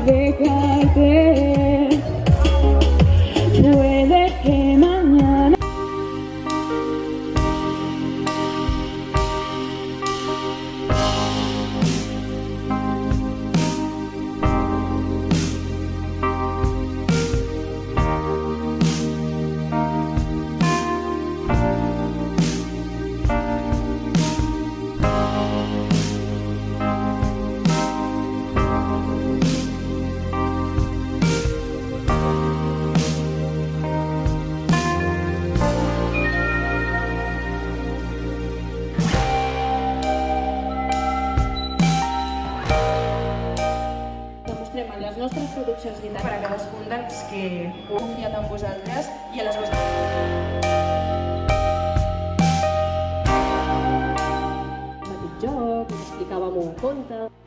dejarte. Puede que mañana demostrem en les nostres produccions literàries per a cadascun dels que heu confiat en vosaltres i a les vostres... Petit joc, us explicàvem un conte...